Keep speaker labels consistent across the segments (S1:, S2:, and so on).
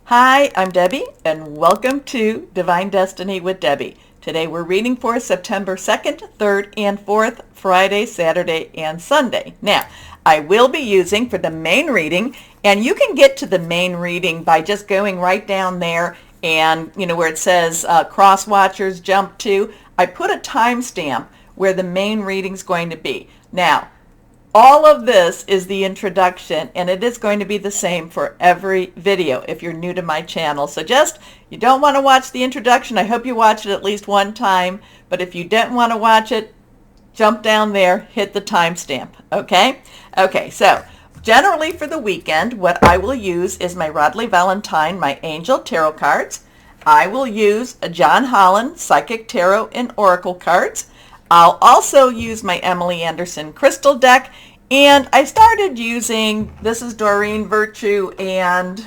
S1: Hi, I'm Debbie, and welcome to Divine Destiny with Debbie. Today we're reading for September 2nd, 3rd, and 4th, Friday, Saturday, and Sunday. Now, I will be using for the main reading, and you can get to the main reading by just going right down there and, where it says Crosswatchers jump to. I put a timestamp where the main reading's going to be. Now, all of this is the introduction, and it is going to be the same for every video if you're new to my channel. So you don't want to watch the introduction. I hope you watch it at least one time, but if you don't want to watch it, jump down there, hit the timestamp, okay? Okay, so generally for the weekend, what I will use is my Rodley Valentine, my Angel Tarot cards. I will use a John Holland Psychic Tarot and Oracle cards. I'll also use my Emily Anderson Crystal deck, and I started using, this is Doreen Virtue and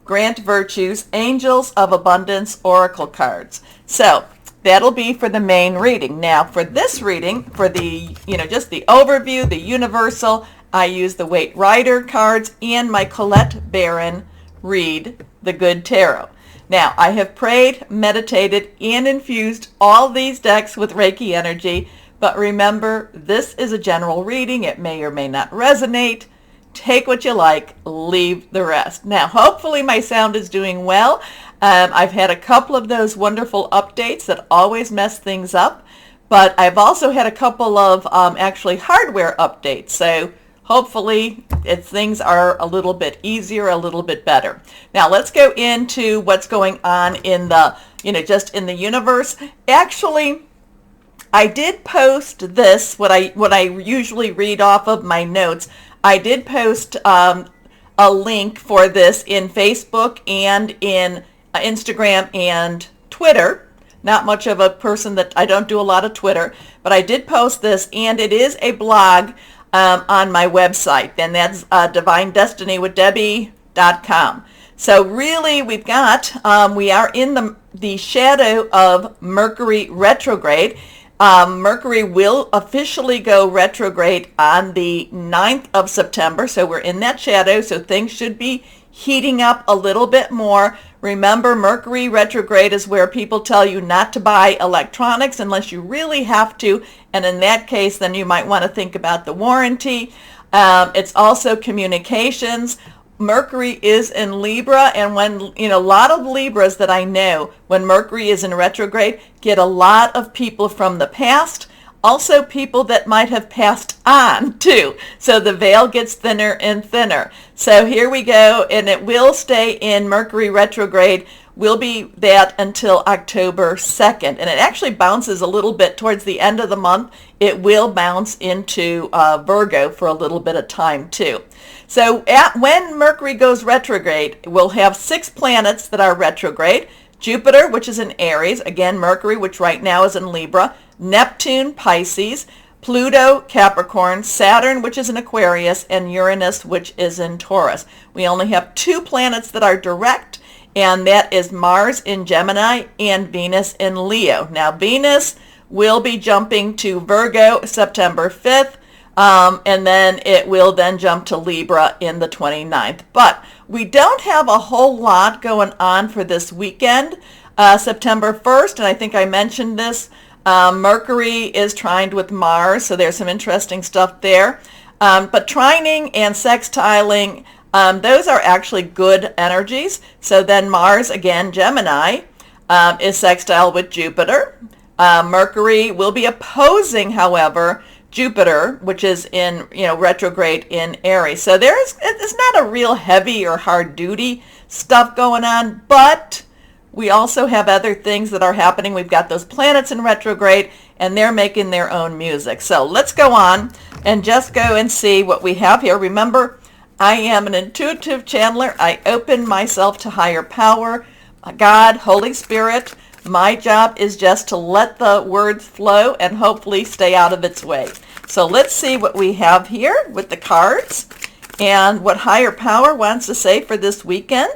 S1: Grant Virtue's Angels of Abundance Oracle cards. So that'll be for the main reading. Now for this reading, for the, just the overview, the universal, I use the Waite Rider cards and my Colette Baron Read the Good Tarot. Now, I have prayed, meditated, and infused all these decks with Reiki energy, but remember, this is a general reading. It may or may not resonate. Take what you like, leave the rest. Now, hopefully my sound is doing well. I've had a couple of those wonderful updates that always mess things up, but I've also had a couple of actually hardware updates, so hopefully things are a little bit easier, a little bit better. Now let's go into what's going on in the, just in the universe. Actually, I did post this, what I usually read off of my notes. I did post a link for this in Facebook and in Instagram and Twitter. Not much of a person that I don't do a lot of Twitter, but I did post this, and it is a blog on my website, and that's divinedestinywithdebbie.com. So really, we are in the shadow of Mercury retrograde. Mercury will officially go retrograde on the 9th of September, so we're in that shadow, so things should be heating up a little bit more. Remember, Mercury retrograde is where people tell you not to buy electronics unless you really have to, and in that case, then you might want to think about the warranty. It's also communications. Mercury is in Libra, and when, a lot of Libras that I know, when Mercury is in retrograde, get a lot of people from the past, also people that might have passed on too. So the veil gets thinner and thinner. So here we go, and it will stay in Mercury retrograde. Will be that until October 2nd. And it actually bounces a little bit towards the end of the month. It will bounce into Virgo for a little bit of time too. So when Mercury goes retrograde, we'll have 6 planets that are retrograde. Jupiter, which is in Aries, again Mercury, which right now is in Libra, Neptune, Pisces, Pluto, Capricorn, Saturn, which is in Aquarius, and Uranus, which is in Taurus. We only have 2 planets that are direct, and that is Mars in Gemini and Venus in Leo. Now Venus will be jumping to Virgo September 5th, and then it will then jump to Libra in the 29th. But we don't have a whole lot going on for this weekend. September 1st, and I think I mentioned this, Mercury is trined with Mars, so there's some interesting stuff there. But trining and sextiling, those are actually good energies. So then Mars, again, Gemini, is sextile with Jupiter. Mercury will be opposing, however, Jupiter, which is in, retrograde in Aries. So it's not a real heavy or hard duty stuff going on, but we also have other things that are happening. We've got those planets in retrograde, and they're making their own music. So let's go on and just go and see what we have here. Remember, I am an intuitive channeler. I open myself to higher power, God, Holy Spirit. My job is just to let the words flow and hopefully stay out of its way. So let's see what we have here with the cards and what higher power wants to say for this weekend.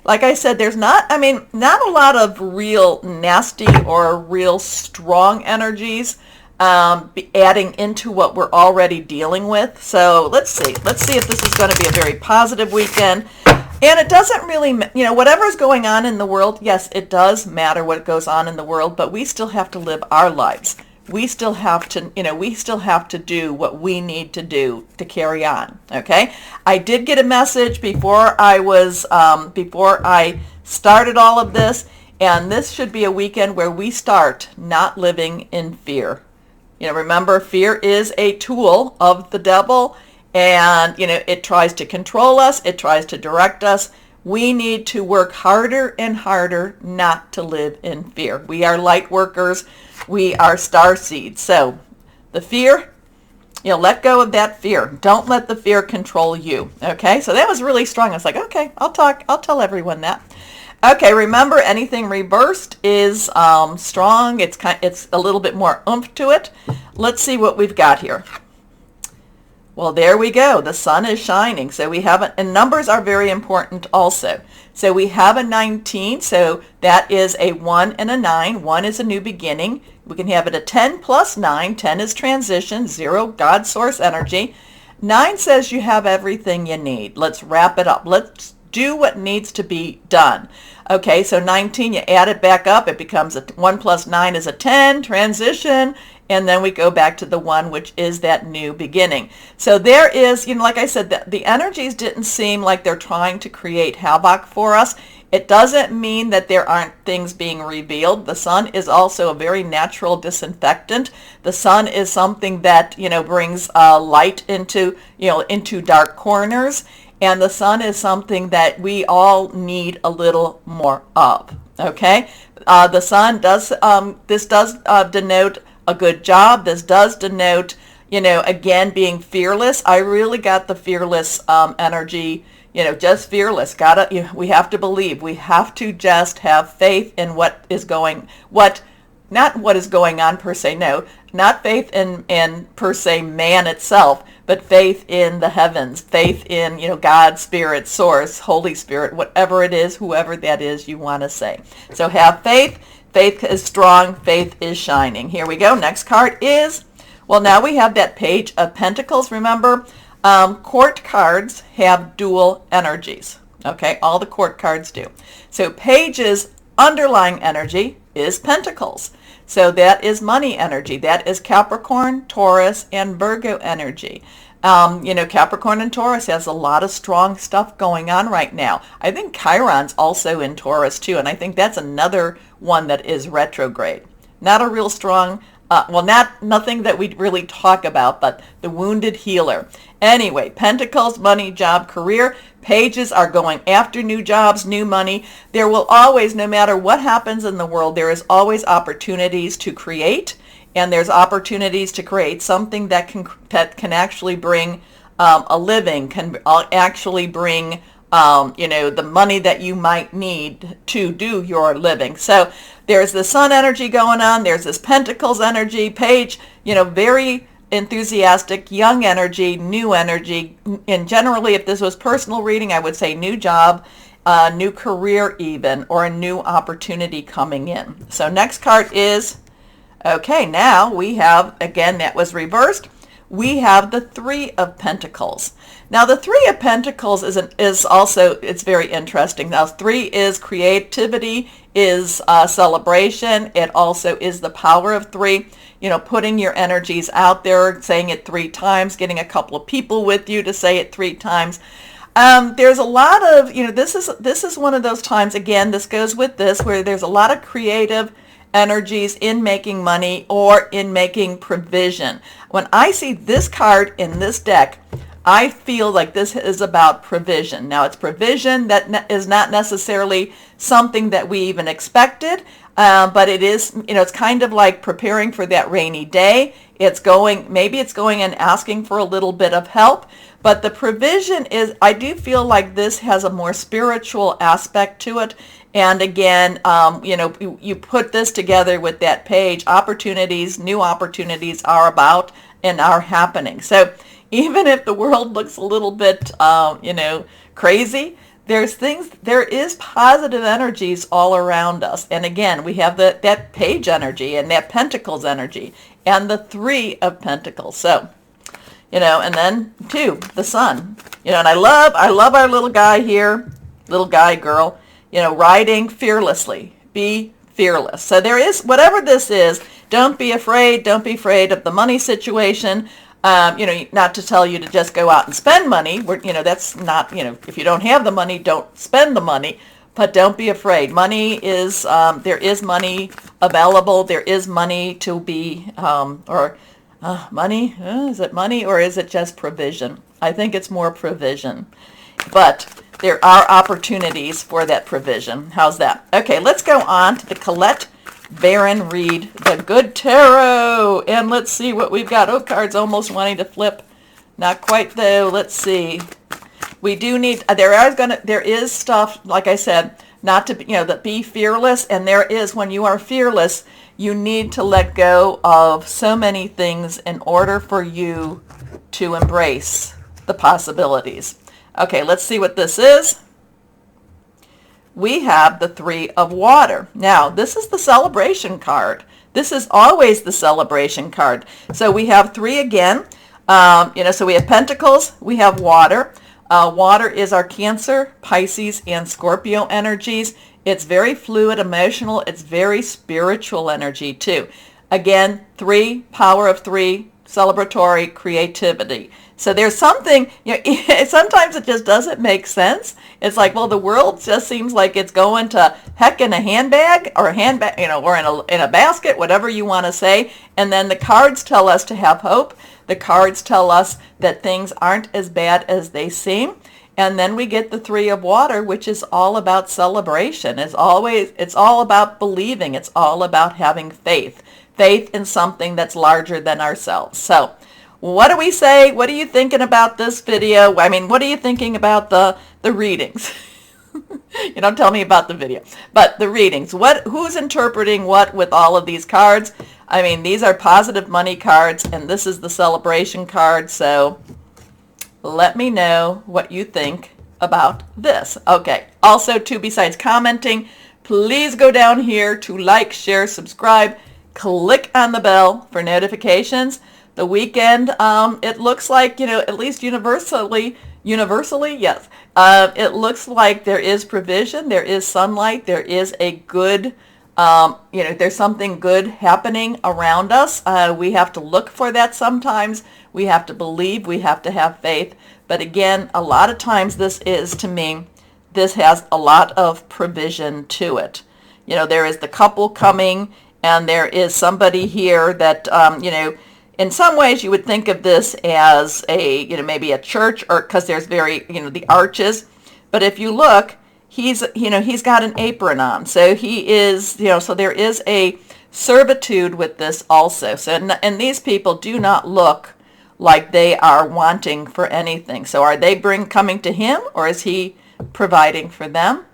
S1: Like I said, there's not a lot of real nasty or real strong energies adding into what we're already dealing with. So let's see if this is going to be a very positive weekend. And it doesn't really, whatever's going on in the world, yes, it does matter what goes on in the world, but we still have to live our lives. We still have to, we still have to do what we need to do to carry on, okay? I did get a message before I started all of this, and this should be a weekend where we start not living in fear. Remember, fear is a tool of the devil, and, it tries to control us. It tries to direct us. We need to work harder and harder not to live in fear. We are light workers. We are star seeds. So the fear, let go of that fear. Don't let the fear control you. Okay, so that was really strong. I was like, okay, I'll tell everyone that. Okay, remember, anything reversed is strong. It's a little bit more oomph to it. Let's see what we've got here. Well, there we go. The sun is shining. So we have and numbers are very important also. So we have a 19. So that is a 1 and a 9. 1 is a new beginning. We can have it a 10 plus 9. 10 is transition. 0, God source energy. 9 says you have everything you need. Let's wrap it up. Let's do what needs to be done. Okay, so 19, you add it back up. It becomes 1 plus 9 is a 10, transition. And then we go back to the 1, which is that new beginning. So there is, like I said, the energies didn't seem like they're trying to create havoc for us. It doesn't mean that there aren't things being revealed. The sun is also a very natural disinfectant. The sun is something that, brings light into dark corners. And the sun is something that we all need a little more of. Okay? The sun does, this does denote a good job. This does denote, again, being fearless. I really got the fearless energy, just fearless. We have to believe. We have to just have faith in not what is going on per se, no, not faith in per se man itself, but faith in the heavens, faith in, God, Spirit, Source, Holy Spirit, whatever it is, whoever that is you want to say. So have faith. Faith is strong. Faith is shining. Here we go. Next card is, well, now we have that Page of Pentacles. Remember, court cards have dual energies. Okay, all the court cards do. So Page's underlying energy is Pentacles. So that is money energy. That is Capricorn, Taurus, and Virgo energy. Capricorn and Taurus has a lot of strong stuff going on right now. I think Chiron's also in Taurus too, and I think that's another one that is retrograde. Not a real strong, nothing that we really talk about, but the wounded healer. Anyway, Pentacles, money, job, career. Pages are going after new jobs, new money. There will always, no matter what happens in the world, there is always opportunities to create. And there's opportunities to create something that can actually bring a living, can actually bring the money that you might need to do your living. So there's the sun energy going on. There's this Pentacles energy. Page, very enthusiastic, young energy, new energy. And generally, if this was personal reading, I would say new job, new career even, or a new opportunity coming in. So next card is, okay, now we have, again, that was reversed. We have the 3 of Pentacles. Now, the 3 of Pentacles is also, it's very interesting. Now, 3 is creativity, is celebration. It also is the power of 3, putting your energies out there, saying it 3 times, getting a couple of people with you to say it 3 times. There's a lot of, this is one of those times, again, this goes with this, where there's a lot of creative energies in making money or in making provision. When I see this card in this deck, I feel like this is about provision. Now, it's provision that is not necessarily something that we even expected, but it is, it's kind of like preparing for that rainy day. Maybe it's going and asking for a little bit of help, but the provision is, I do feel like this has a more spiritual aspect to it. And again, you put this together with that page, opportunities, new opportunities are about and are happening. So even if the world looks a little bit, crazy, there is positive energies all around us. And again, we have that Page energy and that Pentacles energy and the 3 of Pentacles. So, and then 2, the sun. And I love our little guy here. little guy, girl, riding fearlessly. Be fearless. So there is, whatever this is, don't be afraid. Don't be afraid of the money situation. Not to tell you to just go out and spend money. That's not, if you don't have the money, don't spend the money. But don't be afraid. Money is, there is money available. There is money to be, money, is it money or is it just provision? I think it's more provision. But there are opportunities for that provision. How's that? Okay, let's go on to the Colette Baron Reed, the Good Tarot. And let's see what we've got. Oh, cards almost wanting to flip. Not quite though. Let's see. We do need, there is stuff, like I said, not to, that be fearless. And there is, when you are fearless, you need to let go of so many things in order for you to embrace the possibilities. Okay, let's see what this is. We have the Three of Water. Now, this is the celebration card. This is always the celebration card. So we have three again. So we have Pentacles, we have Water. Water is our Cancer, Pisces, and Scorpio energies. It's very fluid, emotional. It's very spiritual energy too. Again, three, power of three, celebratory, creativity. So there's something, sometimes it just doesn't make sense. It's like, well, the world just seems like it's going to heck in a handbag or or in a basket, whatever you want to say. And then the cards tell us to have hope. The cards tell us that things aren't as bad as they seem. And then we get the Three of Water, which is all about celebration. It's all about believing. It's all about having faith. Faith in something that's larger than ourselves. So what do we say? What are you thinking about this video? I mean, what are you thinking about the readings? You don't tell me about the video, but the readings. Who's interpreting what with all of these cards? I mean, these are positive money cards, and this is the celebration card. So let me know what you think about this. Okay. Also, too, besides commenting, please go down here to like, share, subscribe, click on the bell for notifications. The weekend, it looks like, at least universally, yes. It looks like there is provision, there is sunlight, there is a good, there's something good happening around us. We have to look for that sometimes. We have to believe, we have to have faith. But again, a lot of times this has a lot of provision to it. There is the couple coming, and there is somebody here that, in some ways you would think of this as maybe a church, or because there's the arches. But if you look, he's got an apron on. So he is, so there is a servitude with this also. So, and these people do not look like they are wanting for anything. So are they coming to him, or is he providing for them?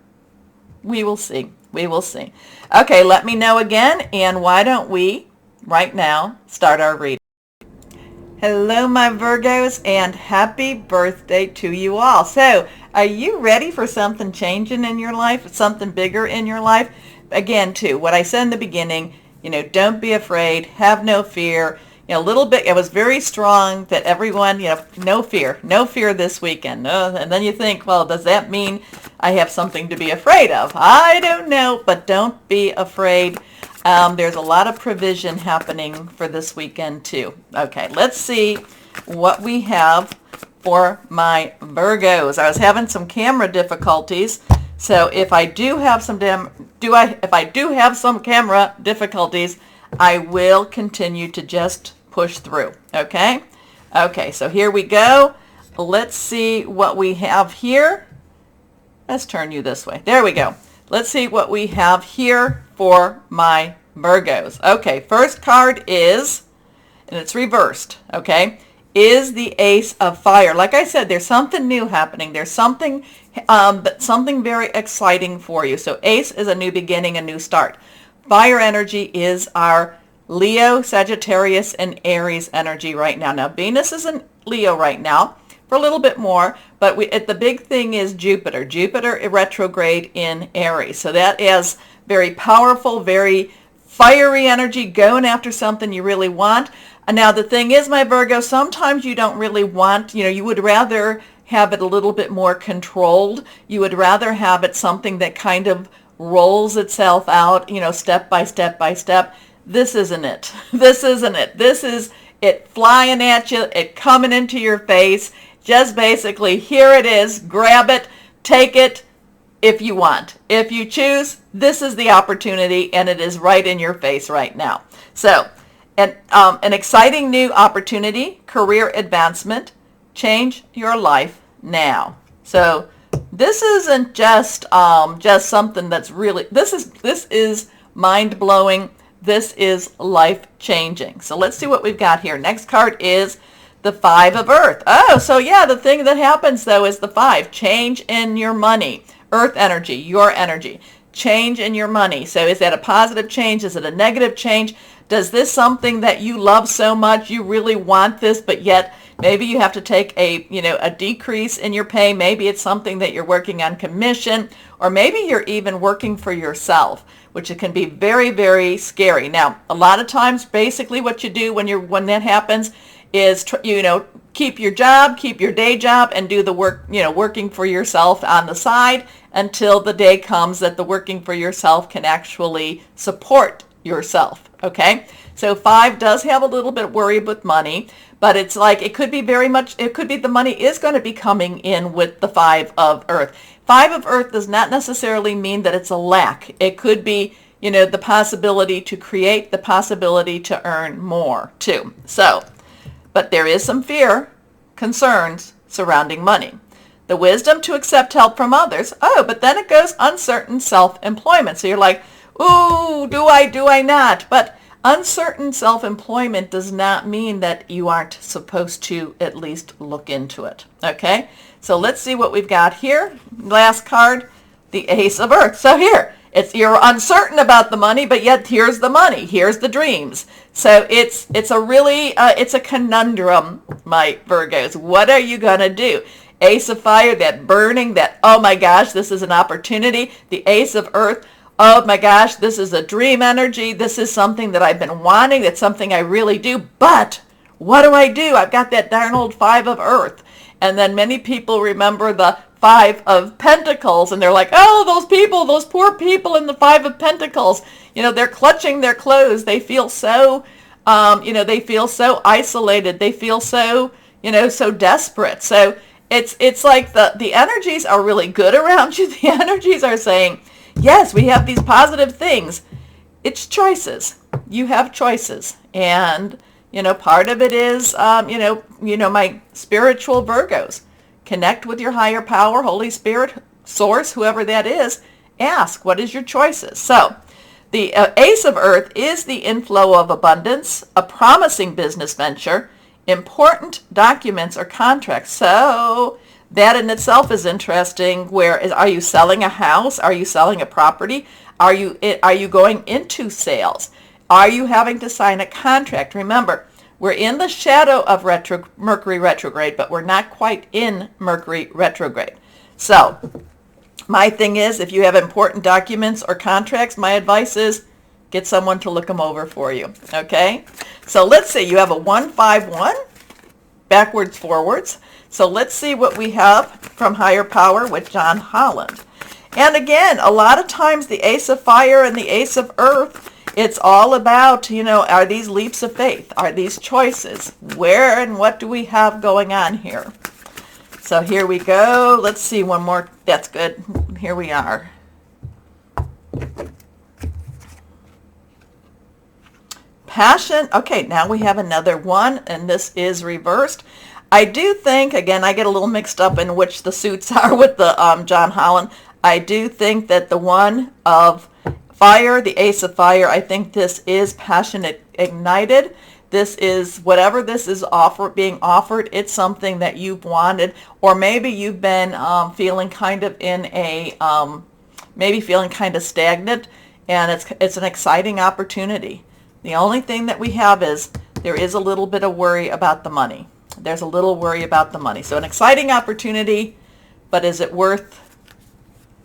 S1: We will see. We will see. Okay, let me know again. And why don't we right now start our reading? Hello, my Virgos, and happy birthday to you all. So, are you ready for something changing in your life, something bigger in your life? Again, too, what I said in the beginning, don't be afraid, have no fear. A little bit, it was very strong that everyone, no fear this weekend. And then you think, well, does that mean I have something to be afraid of? I don't know, but don't be afraid. There's a lot of provision happening for this weekend too. Okay, let's see what we have for my Virgos. I was having some camera difficulties, so if I do have some camera difficulties, I will continue to just push through. Okay. Okay. So here we go. Let's see what we have here. Let's turn you this way. There we go. Let's see what we have here for my Virgos. Okay, first card is, and it's reversed, okay, is the Ace of Fire. Like I said, there's something new happening. There's something very exciting for you. So Ace is a new beginning, a new start. Fire energy is our Leo, Sagittarius, and Aries energy right now. Now, Venus is in Leo right now for a little bit more, but the big thing is Jupiter. Jupiter retrograde in Aries. So that is very powerful, very fiery energy, going after something you really want. And now the thing is, my Virgo, sometimes you don't really want, you would rather have it a little bit more controlled. You would rather have it something that kind of rolls itself out, step by step by step. This isn't it. This isn't it. This is it flying at you, it coming into your face. Just basically, here it is, grab it, take it if you want. If you choose, this is the opportunity, and it is right in your face right now. So, an exciting new opportunity, career advancement, change your life now. So, this isn't just something that's really, this is mind-blowing. This is life-changing. So let's see what we've got here. Next card is the Five of Earth. Oh, so yeah, the thing that happens, though, is the 5. Change in your money. Earth energy, your energy. Change in your money. So is that a positive change? Is it a negative change? Does this something that you love so much, you really want this, but yet maybe you have to take a decrease in your pay. Maybe it's something that you're working on commission, or maybe you're even working for yourself, which it can be very, very scary. Now, a lot of times, basically what you do when that happens is, keep your job, keep your day job, and do the work, working for yourself on the side until the day comes that the working for yourself can actually support yourself. Okay? So 5 does have a little bit of worry with money, but it's like it could be the money is going to be coming in with the 5 of Earth. 5 of Earth does not necessarily mean that it's a lack. It could be, the possibility to create, the possibility to earn more too. So, but there is some fear, concerns surrounding money. The wisdom to accept help from others. Oh, but then it goes uncertain self-employment. So you're like, ooh, do I not? But uncertain self-employment does not mean that you aren't supposed to at least look into it. Okay? So let's see what we've got here. Last card, the Ace of Earth. So here, you're uncertain about the money, but yet here's the money. Here's the dreams. So it's a conundrum, my Virgos. What are you going to do? Ace of Fire, that burning, that, oh my gosh, this is an opportunity. The Ace of Earth, oh my gosh, this is a dream energy. This is something that I've been wanting. That's something I really do. But what do? I've got that darn old 5 of Earth. And then many people remember the 5 of Pentacles, and they're like, oh, those poor people in the 5 of Pentacles. They're clutching their clothes. They feel so, they feel so isolated. They feel so, so desperate. So it's like the energies are really good around you. The energies are saying, yes, we have these positive things. It's choices. You have choices. And, part of it is, my spiritual Virgos. Connect with your higher power, Holy Spirit, Source, whoever that is. Ask, what is your choices? So, the Ace of Earth is the inflow of abundance, a promising business venture, important documents or contracts. So, that in itself is interesting. Are you selling a house? Are you selling a property? Are you going into sales? Are you having to sign a contract? Remember, we're in the shadow of Mercury retrograde, but we're not quite in Mercury retrograde. So, my thing is, if you have important documents or contracts, my advice is get someone to look them over for you. Okay? So let's see. You have a 151, backwards, forwards. So let's see what we have from higher power with John Holland. And again, a lot of times the Ace of Fire and the Ace of Earth, it's all about, are these leaps of faith? Are these choices? Where and what do we have going on here? So here we go. Let's see one more. That's good. Here we are. Passion. Okay, now we have another one, and this is reversed. I do think, again, I get a little mixed up in which the suits are with the John Holland. I do think that the one of Fire, the Ace of Fire, I think this is passionate ignited. This is, whatever this is being offered, it's something that you've wanted, or maybe you've been feeling kind of in a, maybe feeling kind of stagnant, and it's an exciting opportunity. The only thing that we have is there is a little bit of worry about the money. There's a little worry about the money. So an exciting opportunity, but is it worth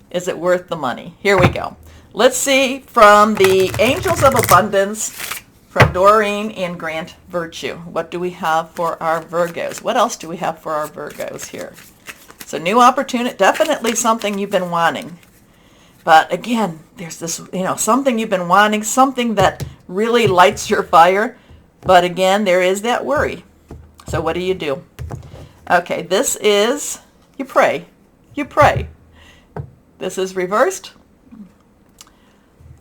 S1: the money? Here we go. Let's see from the Angels of Abundance, from Doreen and Grant Virtue. What do we have for our Virgos? What else do we have for our Virgos here? So new opportunity, definitely something you've been wanting. But again, there's this, something you've been wanting, something that really lights your fire. But again, there is that worry. So what do? Okay, this is, you pray. You pray. This is reversed.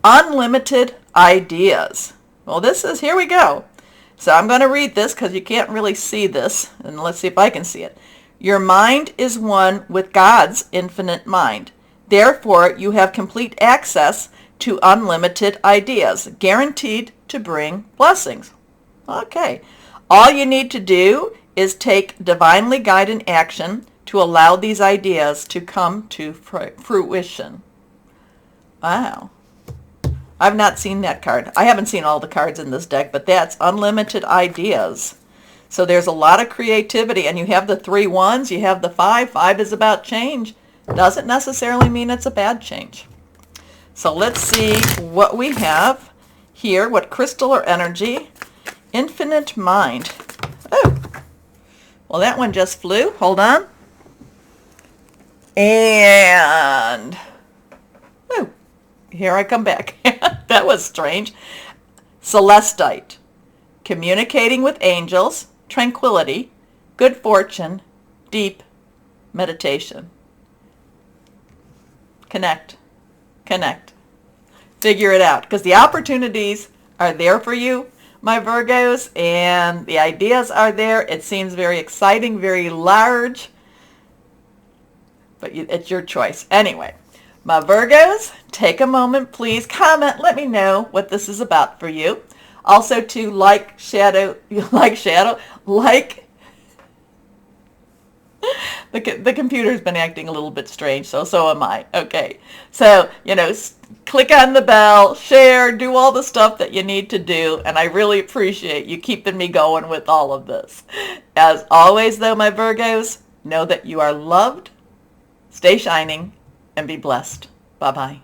S1: Unlimited ideas. Well, here we go. So I'm going to read this because you can't really see this. And let's see if I can see it. Your mind is one with God's infinite mind. Therefore, you have complete access to unlimited ideas, guaranteed to bring blessings. Okay. All you need to do is take divinely guided action to allow these ideas to come to fruition. Wow. I've not seen that card. I haven't seen all the cards in this deck, but that's unlimited ideas. So there's a lot of creativity, and you have the 3 wands, you have the 5. 5 is about change. Doesn't necessarily mean it's a bad change. So let's see what we have here, what crystal or energy. Infinite mind. Oh, well, that one just flew. Hold on. And, oh, here I come back. That was strange. Celestite. Communicating with angels, tranquility, good fortune, deep meditation. Connect. Figure it out, because the opportunities are there for you, my Virgos, and the ideas are there. It seems very exciting, very large, but it's your choice. Anyway, my Virgos, take a moment, please. Comment, let me know what this is about for you. Also to like the computer's been acting a little bit strange, so am I. Okay, so, click on the bell, share, do all the stuff that you need to do, and I really appreciate you keeping me going with all of this. As always, though, my Virgos, know that you are loved, stay shining, and be blessed. Bye-bye.